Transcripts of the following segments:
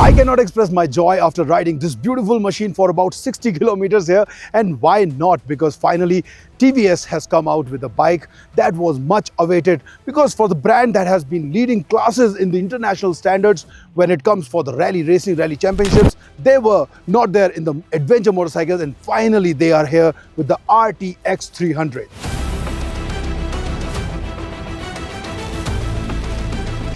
I cannot express my joy after riding this beautiful machine for about 60 kilometers here. And why not? Because finally TVS has come out with a bike that was much awaited, because for the brand that has been leading classes in the international standards when it comes for the rally racing, rally championships, they were not there in the adventure motorcycles, and finally they are here with the RTX 300.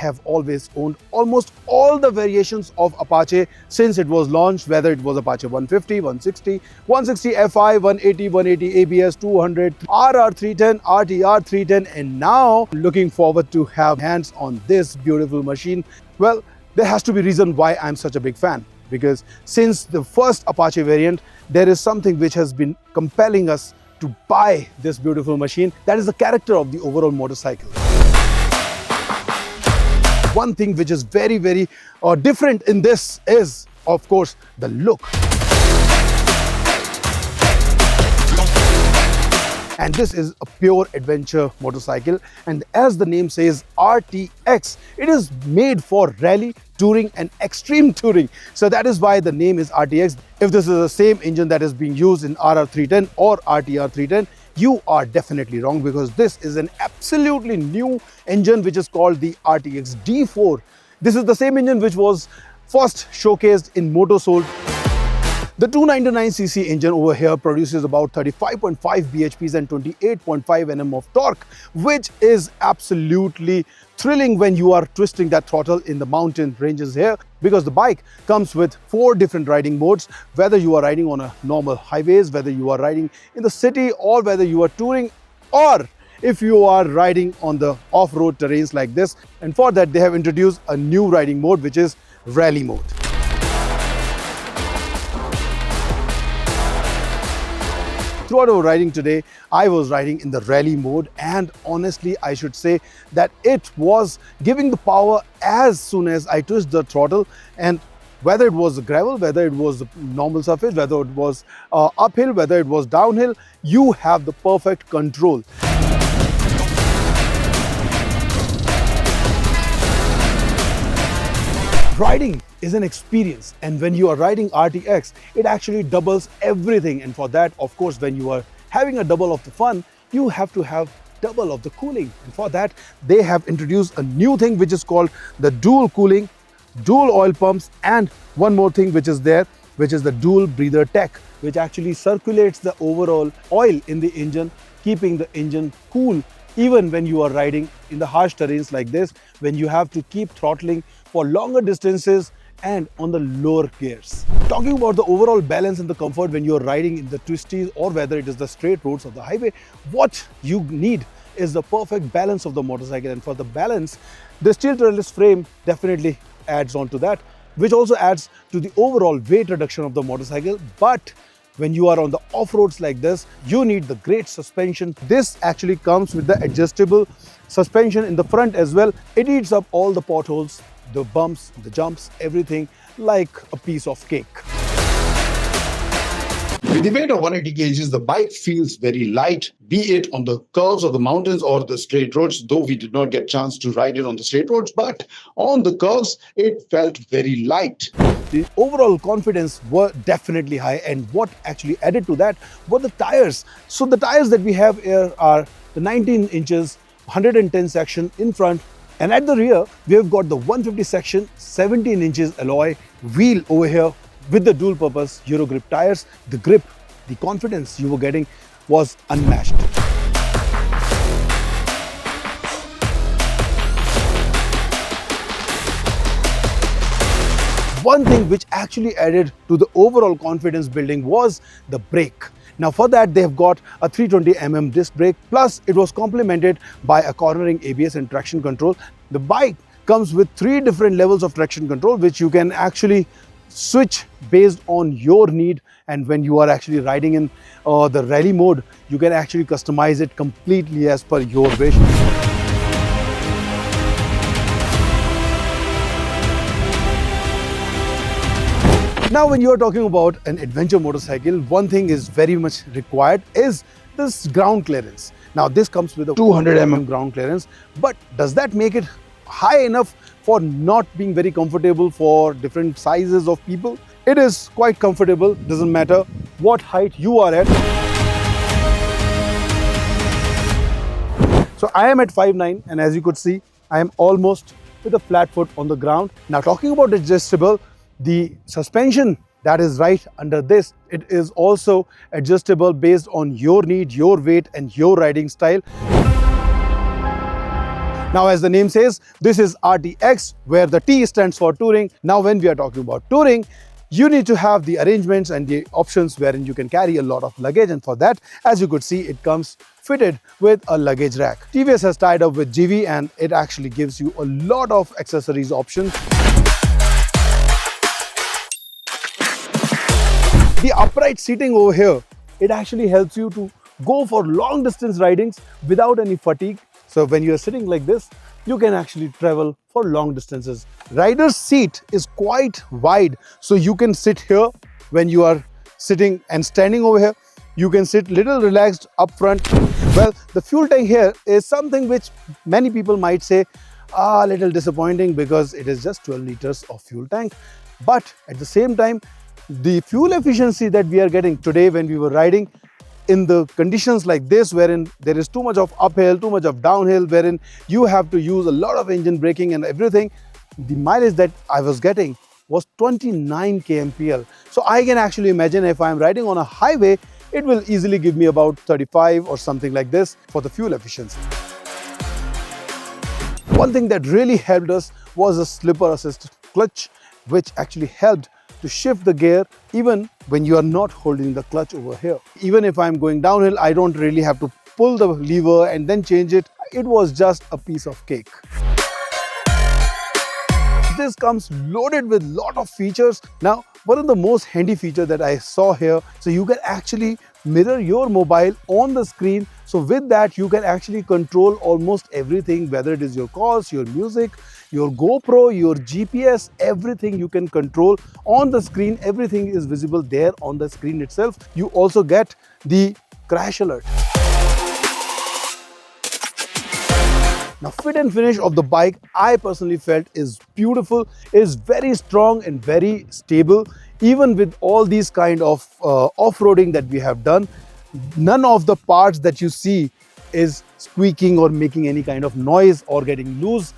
Have always owned almost all the variations of Apache since it was launched, whether it was Apache 150, 160, 160 Fi, 180, 180 ABS, 200, RR 310, RTR 310, and now looking forward to have hands on this beautiful machine. Well, there has to be a reason why I'm such a big fan, because since the first Apache variant, there is something which has been compelling us to buy this beautiful machine. That is the character of the overall motorcycle. One thing which is very different in this is, of course, the look. And this is a pure adventure motorcycle, and as the name says, RTX, it is made for rally, touring and extreme touring. So that is why the name is RTX. If this is the same engine that is being used in RR 310 or RTR 310, you are definitely wrong, because this is an absolutely new engine which is called the RTX D4. This is the same engine which was first showcased in Motorsold. The 299cc engine over here produces about 35.5 bhps and 28.5 Nm of torque, which is absolutely thrilling when you are twisting that throttle in the mountain ranges here, because the bike comes with 4 different riding modes, whether you are riding on a normal highways, whether you are riding in the city, or whether you are touring, or if you are riding on the off-road terrains like this. And for that they have introduced a new riding mode, which is rally mode. Throughout our riding today, I was riding in the rally mode, and honestly I should say that it was giving the power as soon as I twist the throttle. And whether it was gravel, whether it was normal surface, whether it was uphill, whether it was downhill, you have the perfect control. Riding is an experience, and when you are riding RTX, it actually doubles everything. And for that, of course, when you are having a double of the fun, you have to have double of the cooling. And for that, they have introduced a new thing which is called the dual cooling, dual oil pumps, and one more thing which is there, which is the dual breather tech, which actually circulates the overall oil in the engine, keeping the engine cool even when you are riding in the harsh terrains like this, when you have to keep throttling for longer distances and on the lower gears. Talking about the overall balance and the comfort when you are riding in the twisties, or whether it is the straight roads of the highway, what you need is the perfect balance of the motorcycle. And for the balance, the steel trellis frame definitely adds on to that, which also adds to the overall weight reduction of the motorcycle. But when you are on the off-roads like this, you need the great suspension. This actually comes with the adjustable suspension in the front as well. It eats up all the potholes, the bumps, the jumps, everything like a piece of cake. With the weight of 180 kgs, the bike feels very light, be it on the curves of the mountains or the straight roads, though we did not get a chance to ride it on the straight roads, but on the curves, it felt very light. The overall confidence were definitely high, and what actually added to that were the tires. So the tires that we have here are the 19 inches, 110 section in front, and at the rear, we have got the 150 section, 17 inches alloy wheel over here with the dual purpose Euro grip tires. The grip, the confidence you were getting was unmatched. One thing which actually added to the overall confidence building was the brake. Now for that, they have got a 320mm disc brake, plus it was complemented by a cornering ABS and traction control. The bike comes with 3 different levels of traction control, which you can actually switch based on your need. And when you are actually riding in the rally mode, you can actually customize it completely as per your wish. Now, when you are talking about an adventure motorcycle, one thing is very much required is this ground clearance. Now, this comes with a 200mm ground clearance, but does that make it high enough for not being very comfortable for different sizes of people. It is quite comfortable, doesn't matter what height you are at. So I am at 5'9", and as you could see, I am almost with a flat foot on the ground. Now talking about adjustable, the suspension that is right under this, it is also adjustable based on your need, your weight and your riding style. Now as the name says, this is RTX, where the T stands for touring. Now when we are talking about touring, you need to have the arrangements and the options wherein you can carry a lot of luggage, and for that, as you could see, it comes fitted with a luggage rack. TVS has tied up with GV and it actually gives you a lot of accessories options. The upright seating over here, it actually helps you to go for long distance ridings without any fatigue. So when you are sitting like this, you can actually travel for long distances. Rider's seat is quite wide, so you can sit here when you are sitting, and standing over here, you can sit little relaxed up front. Well, the fuel tank here is something which many people might say a little disappointing because it is just 12 liters of fuel tank. But at the same time, the fuel efficiency that we are getting today when we were riding in the conditions like this, wherein there is too much of uphill, too much of downhill, wherein you have to use a lot of engine braking and everything, the mileage that I was getting was 29 kmpl. So I can actually imagine if I'm riding on a highway, it will easily give me about 35 or something like this for the fuel efficiency. One thing that really helped us was a slipper assist clutch, which actually helped to shift the gear even when you are not holding the clutch over here. Even if I'm going downhill, I don't really have to pull the lever and then change it. It was just a piece of cake. This comes loaded with lot of features. Now, one of the most handy feature that I saw here, so you can actually mirror your mobile on the screen. So with that, you can actually control almost everything, whether it is your calls, your music, your GoPro, your GPS, everything you can control on the screen. Everything is visible there on the screen itself. You also get the crash alert. Now, fit and finish of the bike, I personally felt is beautiful, is very strong and very stable. Even with all these kind of off-roading that we have done, none of the parts that you see is squeaking or making any kind of noise or getting loose.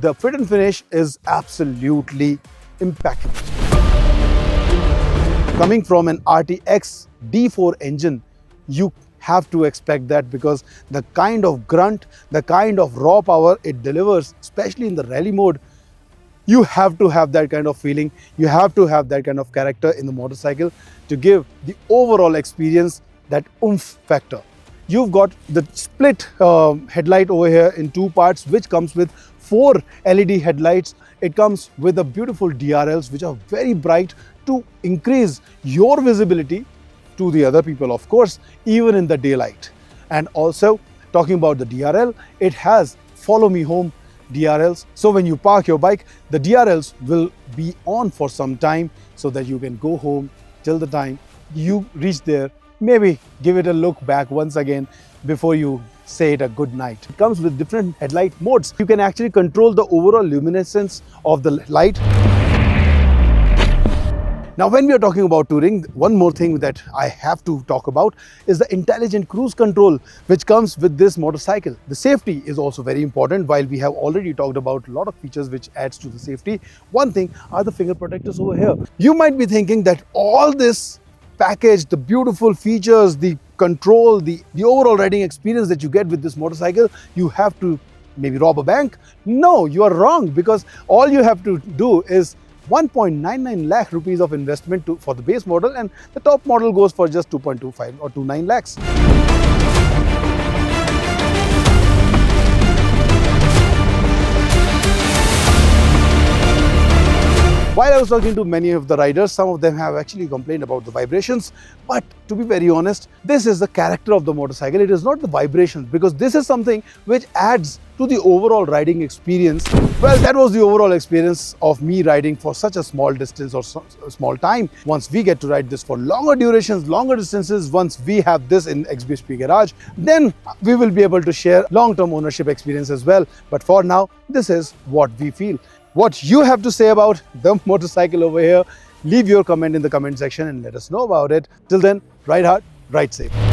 The fit and finish is absolutely impeccable. Coming from an RTX D4 engine, you have to expect that, because the kind of grunt, the kind of raw power it delivers, especially in the rally mode, you have to have that kind of feeling. You have to have that kind of character in the motorcycle to give the overall experience that oomph factor. You've got the split headlight over here in two parts, which comes with 4 LED headlights. It comes with the beautiful DRLs, which are very bright to increase your visibility to the other people, of course, even in the daylight. And also, talking about the DRL, it has follow me home DRLs. So when you park your bike, the DRLs will be on for some time so that you can go home till the time you reach there. Maybe give it a look back once again before you say it a good night. It comes with different headlight modes. You can actually control the overall luminescence of the light. Now, when we are talking about touring, one more thing that I have to talk about is the intelligent cruise control, which comes with this motorcycle. The safety is also very important. While we have already talked about a lot of features which adds to the safety, one thing are the finger protectors over here. You might be thinking that all this package, the beautiful features, the control, the overall riding experience that you get with this motorcycle, you have to maybe rob a bank. No, you are wrong, because all you have to do is 1.99 lakh rupees of investment for the base model, and the top model goes for just 2.25 or 29 lakhs. While I was talking to many of the riders, some of them have actually complained about the vibrations. But to be very honest, this is the character of the motorcycle. It is not the vibrations, because this is something which adds to the overall riding experience. Well, that was the overall experience of me riding for such a small distance or small time. Once we get to ride this for longer durations, longer distances, once we have this in xBhp garage, then we will be able to share long-term ownership experience as well. But for now, this is what we feel. what you have to say about the motorcycle over here. Leave your comment in the comment section and let us know about it. Till then, ride hard, ride safe.